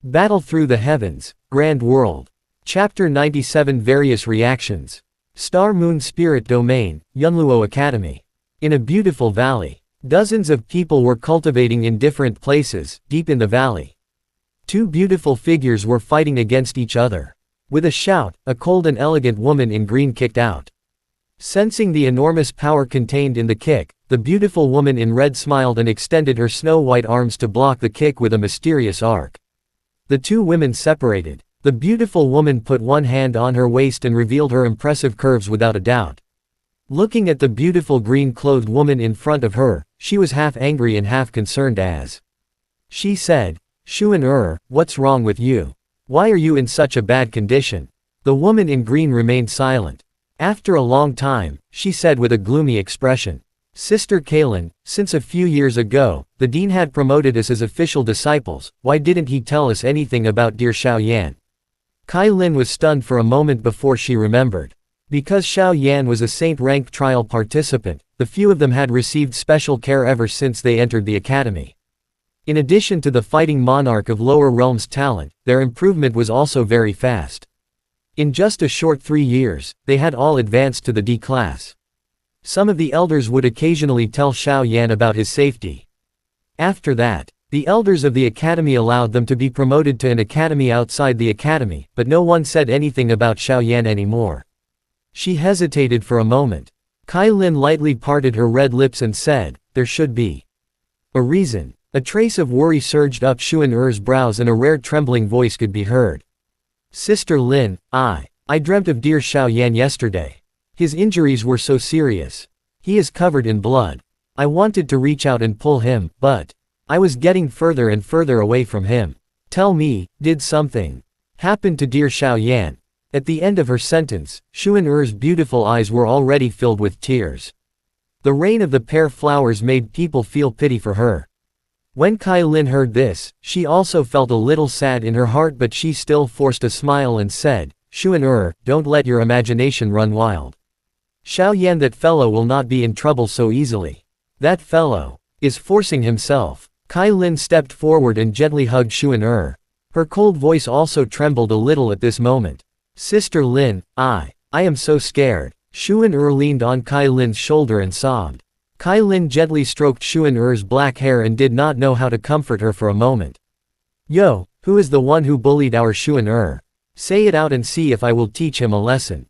Battle Through the Heavens, Grand World. Chapter 97 Various Reactions. Star Moon Spirit Domain, Yunluo Academy. In a beautiful valley. Dozens of people were cultivating in different places, deep in the valley. Two beautiful figures were fighting against each other. With a shout, a cold and elegant woman in green kicked out. Sensing the enormous power contained in the kick, the beautiful woman in red smiled and extended her snow-white arms to block the kick with a mysterious arc. The two women separated. The beautiful woman put one hand on her waist and revealed her impressive curves without a doubt. Looking at the beautiful green-clothed woman in front of her, she was half angry and half concerned as she said, "Xuan, what's wrong with you? Why are you in such a bad condition?" The woman in green remained silent. After a long time, she said with a gloomy expression, "Sister Kaylin, since a few years ago, the dean had promoted us as official disciples, why didn't he tell us anything about dear Xiao Yan?" Kai Lin was stunned for a moment before she remembered. Because Xiao Yan was a saint-rank trial participant, the few of them had received special care ever since they entered the academy. In addition to the fighting monarch of lower realms talent, their improvement was also very fast. In just a short 3 years, they had all advanced to the D class. Some of the elders would occasionally tell Xiao Yan about his safety. After that, the elders of the academy allowed them to be promoted to an academy outside the academy, but no one said anything about Xiao Yan anymore. She hesitated for a moment. Kai Lin lightly parted her red lips and said, "There should be a reason." A trace of worry surged up Xuan's brows and a rare trembling voice could be heard. "Sister Lin, I dreamt of dear Xiao Yan yesterday. His injuries were so serious. He is covered in blood. I wanted to reach out and pull him, but I was getting further and further away from him. Tell me, did something happen to dear Xiao Yan?" At the end of her sentence, Xuan's beautiful eyes were already filled with tears. The rain of the pear flowers made people feel pity for her. When Kai Lin heard this, she also felt a little sad in her heart, but she still forced a smile and said, "Xuan, don't let your imagination run wild. Xiao Yan, that fellow will not be in trouble so easily. That fellow is forcing himself." Kai Lin stepped forward and gently hugged Xuan. Her cold voice also trembled a little at this moment. "Sister Lin, I am so scared." Xuan leaned on Kai Lin's shoulder and sobbed. Kai Lin gently stroked Xuan's black hair and did not know how to comfort her for a moment. "Yo, who is the one who bullied our Xuan? Say it out and see if I will teach him a lesson."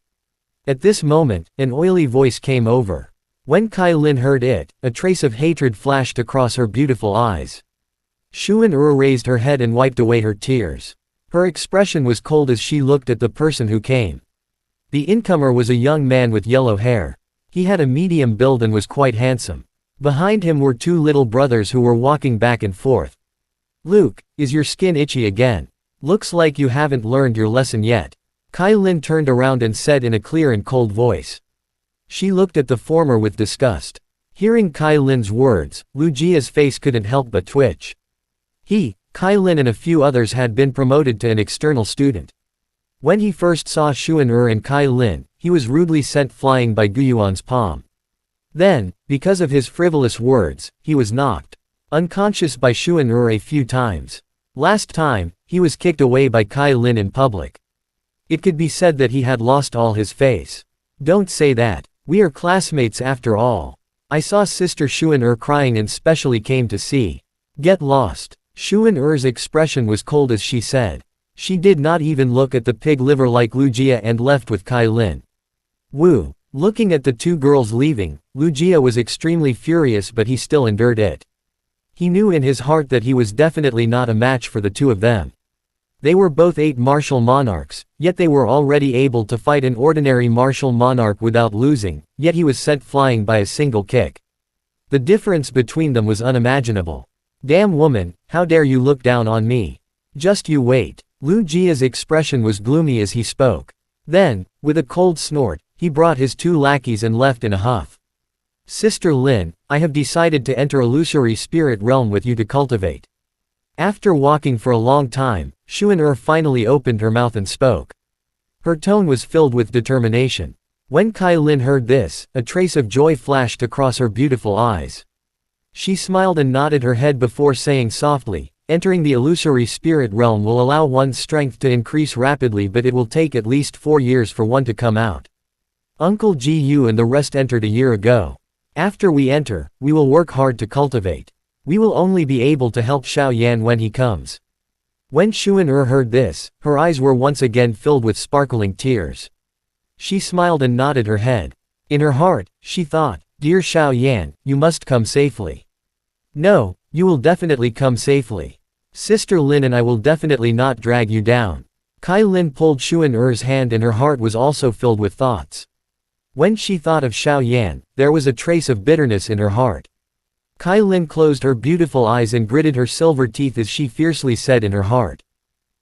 At this moment, an oily voice came over. When Kai Lin heard it, a trace of hatred flashed across her beautiful eyes. Xuan raised her head and wiped away her tears. Her expression was cold as she looked at the person who came. The incomer was a young man with yellow hair. He had a medium build and was quite handsome. Behind him were two little brothers who were walking back and forth. "Luke, is your skin itchy again? Looks like you haven't learned your lesson yet." Kai Lin turned around and said in a clear and cold voice. She looked at the former with disgust. Hearing Kai Lin's words, Lu Jia's face couldn't help but twitch. Kai Lin and a few others had been promoted to an external student. When he first saw Xuan and Kai Lin, he was rudely sent flying by Guyuan's palm. Then, because of his frivolous words, he was knocked unconscious by Xuan a few times. Last time, he was kicked away by Kai Lin in public. It could be said that he had lost all his face. "Don't say that. We are classmates after all. I saw Sister Xuan crying and specially came to see." "Get lost." Xuan's expression was cold as she said. She did not even look at the pig liver like Lu Jia and left with Kai Lin. Wu. Looking at the two girls leaving, Lu Jia was extremely furious, but he still endured it. He knew in his heart that he was definitely not a match for the two of them. They were both 8 martial monarchs, yet they were already able to fight an ordinary martial monarch without losing, yet he was sent flying by a single kick. The difference between them was unimaginable. "Damn woman, how dare you look down on me? Just you wait." Lu Jia's expression was gloomy as he spoke. Then, with a cold snort, he brought his 2 lackeys and left in a huff. "Sister Lin, I have decided to enter illusory spirit realm with you to cultivate." After walking for a long time, Xuan finally opened her mouth and spoke. Her tone was filled with determination. When Kai Lin heard this, a trace of joy flashed across her beautiful eyes. She smiled and nodded her head before saying softly, Entering the illusory spirit realm will allow one's strength to increase rapidly, but it will take at least 4 years for one to come out. Uncle Gu and the rest entered a year ago. After we enter, we will work hard to cultivate. We will only be able to help Xiao Yan when he comes." When Xuan heard this, her eyes were once again filled with sparkling tears. She smiled and nodded her head. In her heart, she thought, "Dear Xiao Yan, you must come safely." "No, you will definitely come safely. Sister Lin and I will definitely not drag you down." Kai Lin pulled Xuan hand and her heart was also filled with thoughts. When she thought of Xiao Yan, there was a trace of bitterness in her heart. Kai Lin closed her beautiful eyes and gritted her silver teeth as she fiercely said in her heart,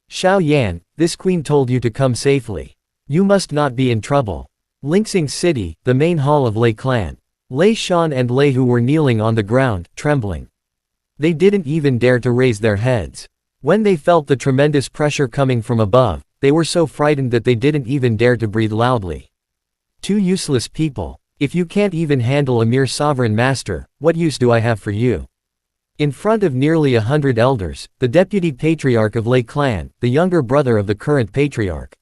"Xiao Yan, this queen told you to come safely. You must not be in trouble." Lingsing City, the main hall of Lei clan. Lei Shan and Lei Hu were kneeling on the ground, trembling. They didn't even dare to raise their heads. When they felt the tremendous pressure coming from above, they were so frightened that they didn't even dare to breathe loudly. "Two useless people. If you can't even handle a mere sovereign master, what use do I have for you?" In front of nearly 100 elders, the deputy patriarch of Lei clan, the younger brother of the current patriarch,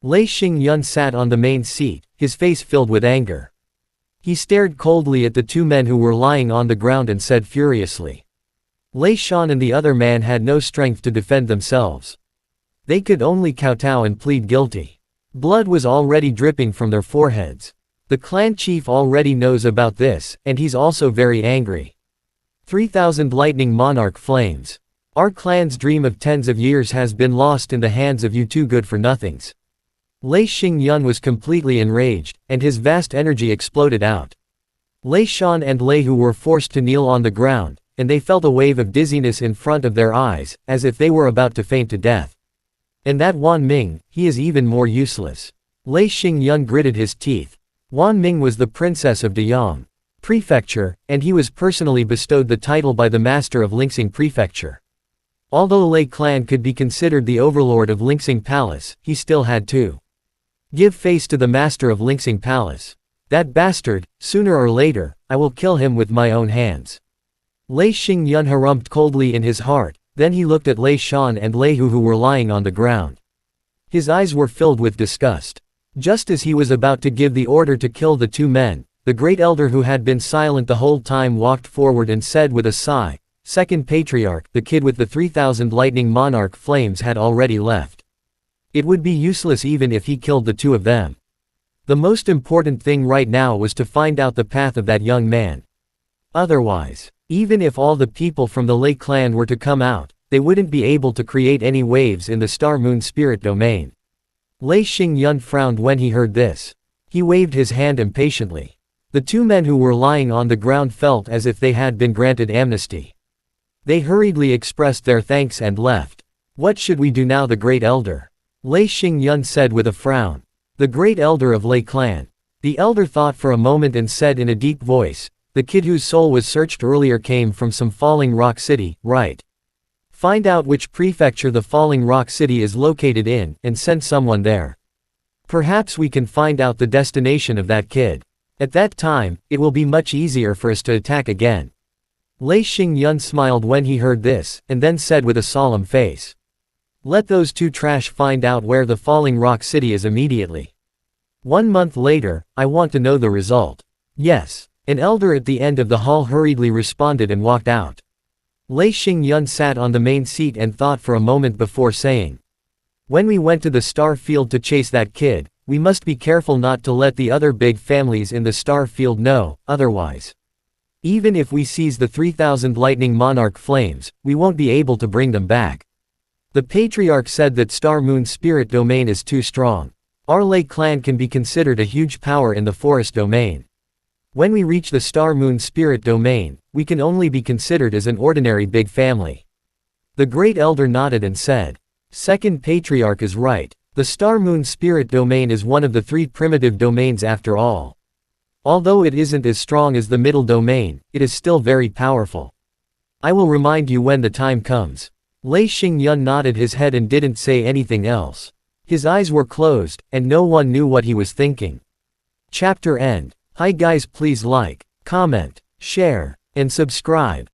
Lei Xingyun sat on the main seat, his face filled with anger. He stared coldly at the two men who were lying on the ground and said furiously, Lei Shan and the other man had no strength to defend themselves. They could only kowtow and plead guilty. Blood was already dripping from their foreheads. The clan chief already knows about this, and he's also very angry. 3,000 lightning monarch flames. Our clan's dream of tens of years has been lost in the hands of you two good-for-nothings. Lei Xingyun was completely enraged, and his vast energy exploded out. Lei Shan and Lei Hu were forced to kneel on the ground, and they felt a wave of dizziness in front of their eyes, as if they were about to faint to death. And that Wan Ming, he is even more useless. Lei Xingyun gritted his teeth. Wan Ming was the princess of Deyang Prefecture, and he was personally bestowed the title by the master of Lingsing Prefecture. Although Lei clan could be considered the overlord of Lingsing Palace, he still had to give face to the master of Lingsing Palace. That bastard, sooner or later, I will kill him with my own hands. Lei Xingyun harumphed coldly in his heart, then he looked at Lei Shan and Lei Hu who were lying on the ground. His eyes were filled with disgust. Just as he was about to give the order to kill the two men, the great elder who had been silent the whole time walked forward and said with a sigh, Second Patriarch, the kid with the 3,000 lightning monarch flames had already left. It would be useless even if he killed the two of them. The most important thing right now was to find out the path of that young man. Otherwise, even if all the people from the Lei clan were to come out, they wouldn't be able to create any waves in the Star Moon Spirit domain. Lei Xingyun frowned when he heard this. He waved his hand impatiently. The two men who were lying on the ground felt as if they had been granted amnesty. They hurriedly expressed their thanks and left. What should we do now, the great elder? Lei Xingyun said with a frown. The great elder of Lei clan. The elder thought for a moment and said in a deep voice, the kid whose soul was searched earlier came from some falling rock city, right? Find out which prefecture the falling rock city is located in, and send someone there. Perhaps we can find out the destination of that kid. At that time, it will be much easier for us to attack again. Lei Xingyun smiled when he heard this, and then said with a solemn face. Let those two trash find out where the falling rock city is immediately. 1 month later, I want to know the result. Yes. An elder at the end of the hall hurriedly responded and walked out. Lei Xingyun sat on the main seat and thought for a moment before saying. When we went to the star field to chase that kid, we must be careful not to let the other big families in the star field know, otherwise. Even if we seize the 3,000 lightning monarch flames, we won't be able to bring them back. The patriarch said that Star Moon Spirit domain is too strong. Our Lei clan can be considered a huge power in the forest domain. When we reach the Star Moon Spirit domain, we can only be considered as an ordinary big family. The great elder nodded and said, Second Patriarch is right. The Star Moon Spirit domain is one of the 3 primitive domains after all. Although it isn't as strong as the middle domain, it is still very powerful. I will remind you when the time comes. Lei Xingyun nodded his head and didn't say anything else. His eyes were closed, and no one knew what he was thinking. Chapter end. Hi guys, please like, comment, share, and subscribe.